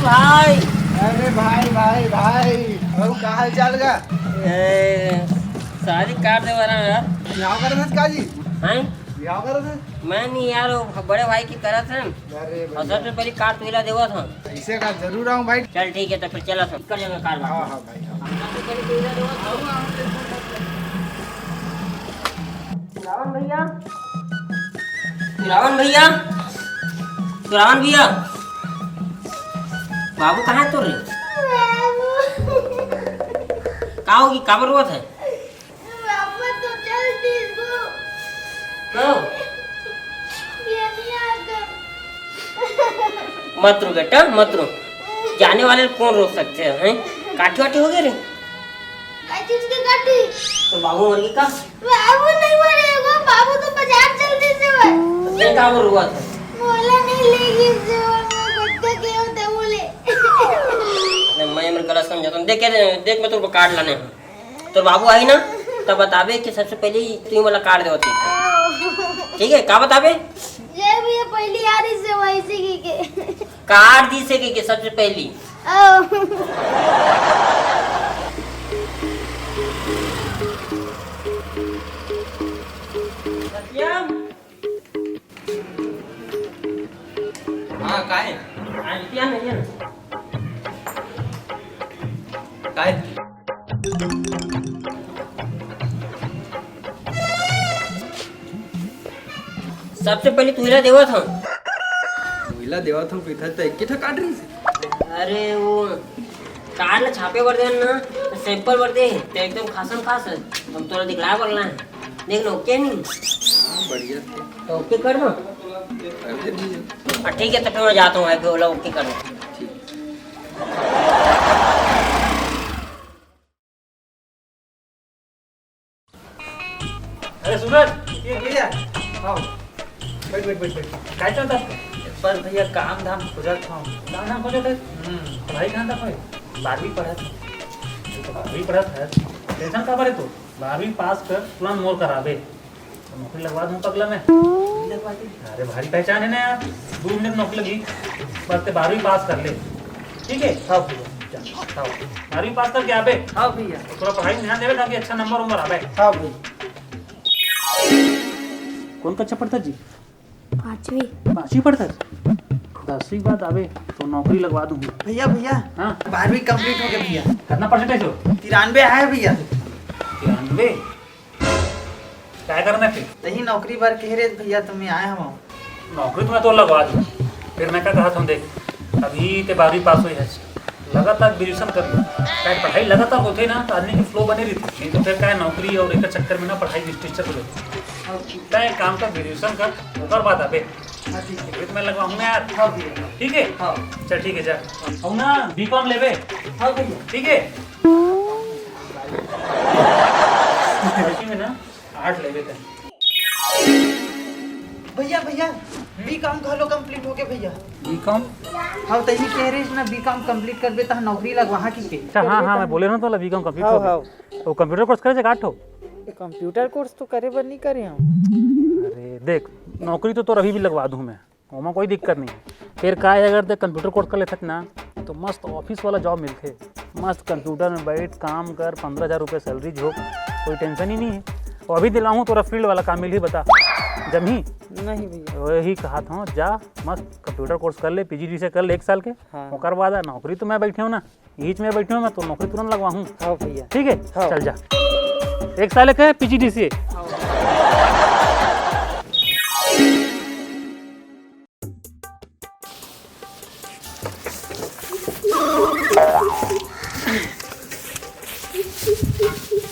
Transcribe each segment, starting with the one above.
भाई। अरे भाई भाई भाई और का हाल चाल का? सारी काट दे वाला यार। यहाँ कर रहे काजी? हैं? यहाँ कर रहे? मैं नहीं यार, वो बड़े भाई की तरह से अरे और सबसे पहले कार तुला देवा था। ऐसे का जरूर आऊँ भाई। चल ठीक है, तो फिर चला सब कर लेंगे कार। हाँ हाँ भाई हाँ। रावण भैया, रावण भैया, रावण भैया, बाबू कहाँ है? तो रे का होगी, का बरुआत है? मत रो बेटा, मत रो। जाने वाले कौन रोक सकते हैं? काठी वाटी हो गए रे? तो बाबू मर गई का? बाबू नहीं मरेगा, बाबू तो बाजार जल्दी से है। ये का बरुआ था? बोला नहीं लेगी जो मैं कुत्ते के होते बोले। मैं मेरे गलत समझा। देख देख, मैं तो कार्ड लाने हैं। तो बाबू आई ना तब बताबे कि सबसे पहले तू वाला कार्ड दे होती। ठीक है, का बताबे? ये भी पहली यारी से वैसे के कार्ड दी से के सबसे पहली। हाँ काय काय सबसे पहले तू हिला देवा था। महिला देवा था इधर तो एक काट रही थी। अरे वो कार्ड ला छापे बर दे ना, सैंपल बर दे तो एकदम खासम खास है। हम तोरा दिखला बोलना है, देख लो। ओके नहीं? बढ़िया थे। तो ओके कर दो। ठीक है, तो फिर मैं जाता हूँ। बोला ओके कर दो। अरे सूरज, ये भैया आओ। बैठ बैठ बैठ बैठ। काय चलता? बस भैया काम धाम खोजत था। काम धाम खोजत है? पढ़ाई कहाँ तक है? 12वीं पढ़ा था। तो 12वीं पढ़ा था। टेंशन का बारे तो 12वीं पास कर तुरंत मोर कराबे तो नौकरी लगवा दूँ पगला में। लगवा दे। अरे भारी पहचान है ना यार, 2 मिनट नौकरी लगी। बस ते 12वीं पास कर ले, ठीक है? हाँ भैया, हाँ 12वीं पास करके आबे। हाँ भैया, थोड़ा पढ़ाई में ध्यान देवे ताकि अच्छा नंबर उम्र आबे। हाँ भैया। कौन कक्षा पढ़ता जी? 5वीं पढ़ता? 10वीं बाद आवे तो नौकरी लगवा दूँ भैया। भैया हाँ 12वीं कंप्लीट हो गया भैया। कितना परसेंटेज हो? 93 आया भैया। 93? क्या करना फिर? यही नौकरी बार कह रहे भैया, तुम्हें आए हम। नौकरी तो मैं तो लगवा दूँ। फिर मैं क्या कहा था, देख अभी ते 12वीं पास हुई है, लगातार ग्रेजुएशन कर लो। क्या पढ़ाई लगातार होते ना तो आदमी की फ्लो बनी रहती, नहीं तो फिर क्या नौकरी और एक चक्कर में ना पढ़ाई डिस्ट्रिक्चर हो जाती। क्या एक काम कर, ग्रेजुएशन कर ओकर बाद आबे। हाँ ठीक है। तो मैं लगवाऊंगा यार। हाँ भैया। ठीक है? हाँ चल ठीक है, जा अब ना बीकॉम लेबे। हाँ भैया। ठीक है? में ना 8 लेबे थे। भैया भैया बीकॉम कहलो कंप्लीट हो गया भैया। बीकॉम? हाँ तो यही कह रहे ना, बीकॉम कंप्लीट करबे तो नौकरी लगवा की के। अच्छा हाँ हाँ, मैं बोले ना तो बीकॉम कंप्लीट हो गया। तो कंप्यूटर कोर्स करे काट हो? कंप्यूटर कोर्स तो करे पर नहीं करे हम। अरे देख, नौकरी तो अभी भी लगवा दूँ मैं, वहाँ कोई दिक्कत नहीं है। फिर का है, अगर देख कंप्यूटर कोर्स कर लेते ना तो मस्त ऑफिस वाला जॉब मिलते। मस्त कंप्यूटर में बैठ काम कर, 15,000 रुपये सैलरी जो, कोई टेंशन ही नहीं है। और अभी दिलाऊँ तो फील्ड वाला काम मिल ही, बता जमी नहीं भैया। वही कहा था, जा मस्त कंप्यूटर कोर्स कर ले, पीजीडी से कर ले 1 साल के। हाँ। वो करवा दा। नौकरी तो मैं बैठे हूँ ना, बीच में बैठे हूँ मैं, तो नौकरी तुरंत लगवा हूँ। हाँ भैया। ठीक है? हाँ। चल जा, 1 साल के पीजीडी से।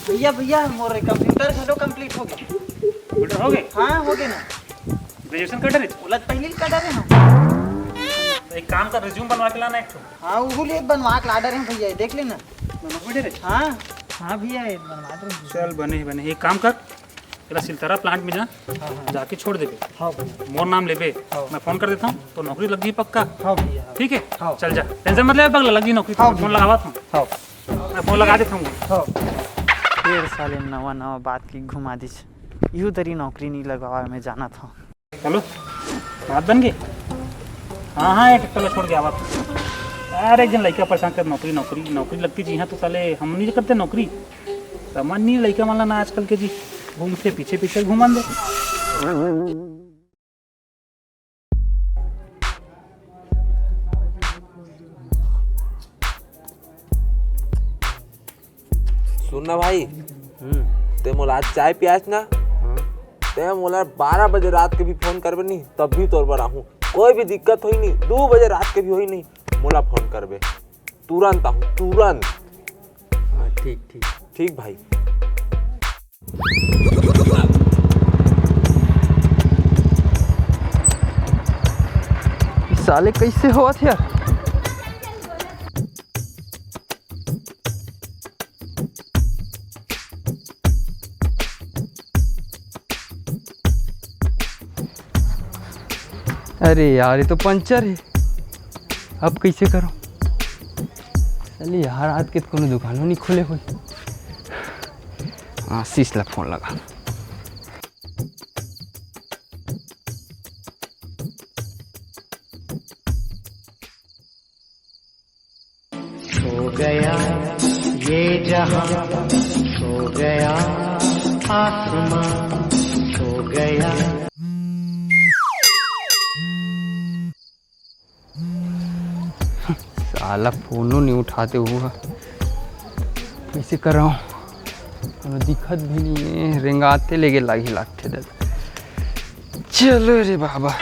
भैया भैया मोर कंप्यूटर घलो कंप्लीट हो गया। कंप्यूटर हो गए? हाँ हो गया ना। ग्रेजुएशन कर रहे? बोला पहले का डर है हम। एक काम कर, रिज्यूम बनवा के लाना एक ठो। हाँ वो ले बनवा के ला डर है भैया, देख लेना। नौकरी दे। हाँ हाँ भैया बनवा दो। चल बने ही बने। एक काम कर, तेरा सिलतरा प्लांट में ना जाके छोड़ देबे। हाँ मोर नाम लेबे, मैं फोन कर देता हूँ तो नौकरी लग गई पक्का। हाँ भैया। ठीक है? हाँ। चल जा, टेंशन मत ले, पगला लग गई नौकरी। हाँ। फोन लगावा था। हाँ मैं फोन लगा देता हूँ। हाँ। 1.5 साल नवा नवा बात की घुमा दी, यूँ तरी नौकरी नहीं लगवा में जाना था। चलो बात बन गई। हाँ हाँ, एक टोला छोड़ के आवा। अरे एक जन लड़का परेशान कर नौकरी नौकरी नौकरी लगती जी यहाँ तो साले हम नहीं करते नौकरी समझ नहीं लड़का वाला ना आजकल के जी घूमते पीछे पीछे घूमन दे। सुन ना भाई ते मोला आज चाय पियास ना ते मोला 12 बजे रात के भी फोन करबे नहीं तब भी तोर पर आहूं कोई भी दिक्कत होई नहीं 2 बजे रात के भी होई नहीं मोला फोन करबे तुरंत आहूं तुरंत। हाँ ठीक ठीक ठीक भाई। साले कैसे हुआ थे यार? अरे यार ये तो पंचर है, अब कैसे करो? चलिए यार आज के कोनो दुकानों नहीं खुले हुए। आशीष ला फोन लगा। सो गया ये जहां, सो गया आसमां, सो गया। साला फोनो नहीं उठाते हुआ, कैसे कर रहा हूँ? दिक्कत भी नहीं है, रेंगाते लेके लागी लागते दादा। चलो रे बाबा।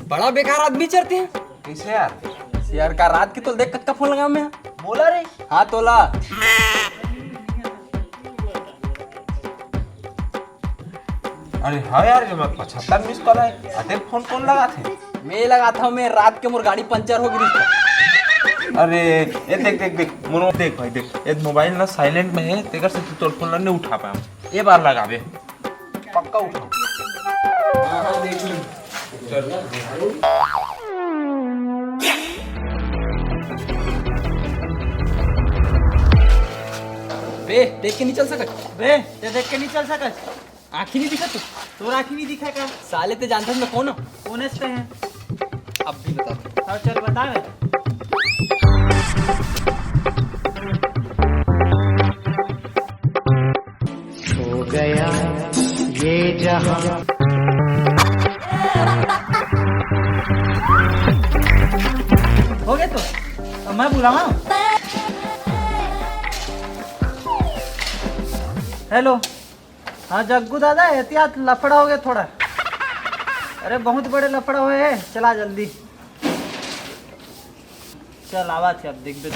बड़ा बेकार आदमी चढ़ते हैं। कैसे यार? यार का रात के तो देख कक्का फोन लगा मैं बोला रे हाँ तोला। अरे हाँ यार ये मैं 75 मिस कॉल है अते फोन कौन लगा थे? मैं लगा था मैं रात के मोर गाड़ी पंचर हो गई थी। अरे ये देख देख देख मोनो देख भाई देख ये मोबाइल ना साइलेंट में है तेकर से तू तोर फोन नहीं उठा पाया ये बार लगावे पक्का उठा। हाँ देख ली बे देख के नहीं चल सकत बे ते देख के नहीं चल सकत, आँखी नहीं दिखा तू तोर आँखी नहीं दिखा का? साले ते जानता मैं कौन हूँ कौन से हैं? अब भी बता अब चल बता ना। सो गया ये जहां। हो गए तो अब मैं बुलावा। हेलो हाँ जग्गू दादा, एहतियात लफड़ा हो गया थोड़ा। अरे बहुत बड़े लफड़ा हुए है, चला जल्दी चल आवाज अब देख दे।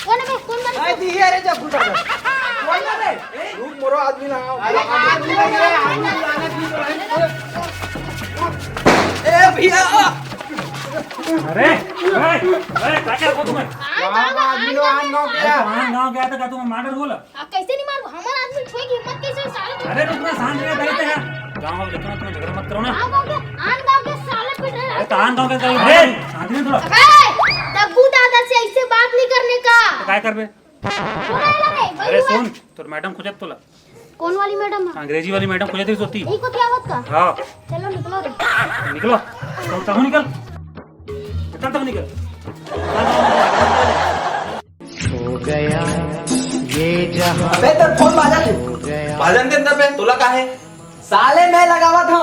कौन है बे? कौन बन? अरे दी अरे जग्गू दादा कोई ना रे, रुक मोरो आदमी लगाओ। अरे आदमी लगे रे, आदमी लाने की तो है। ए भैया अरे क्या क्या को तुम्हें आदमी लोग आन गाँव गया। वहाँ गाँव गया था क्या तुम्हें मर्डर बोला? कैसे नहीं मारू? हमारा आदमी ठोक हिम्मत कैसे साले? अरे तुम शांत रहे बैठते हैं गाँव में लेकिन तुम्हें झगड़ा मत करो ना। आन गाँव के साले पिट रहे अरे हैं। तान गाँव के अरे शांति नहीं थोड़ा दग्गू दादा से ऐसे बात नहीं करने का। क्या कर बे? सुना है लगे? अरे सुन तोर मैडम खुजत तोला कौन वाली मैडम? अंग्रेजी वाली मैडम खुजत ही सोती। यही को क्या आवत का? हाँ चलो निकलो रे। निकलो तो तब निकल निकल तब निकल। सो गया ये जहां। अबे तेरा फोन बाजा थे भाजन के अंदर पे तोला का है साले मैं लगावा था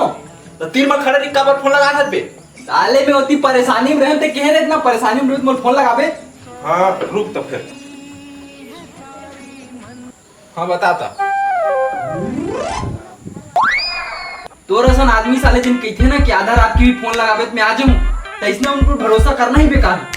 तो तीन बार खड़ा रिक्का पर फोन लगा था बे। साले में होती परेशानी में रहते कह रहे इतना परेशानी में मोर फोन लगावे। हाँ रुक तो फिर हाँ बताता तो रसन आदमी साले जिन कहते ना कि आधा रात की भी फोन लगावे मैं आ जाऊं तो इसमें उनको भरोसा करना ही बेकार है।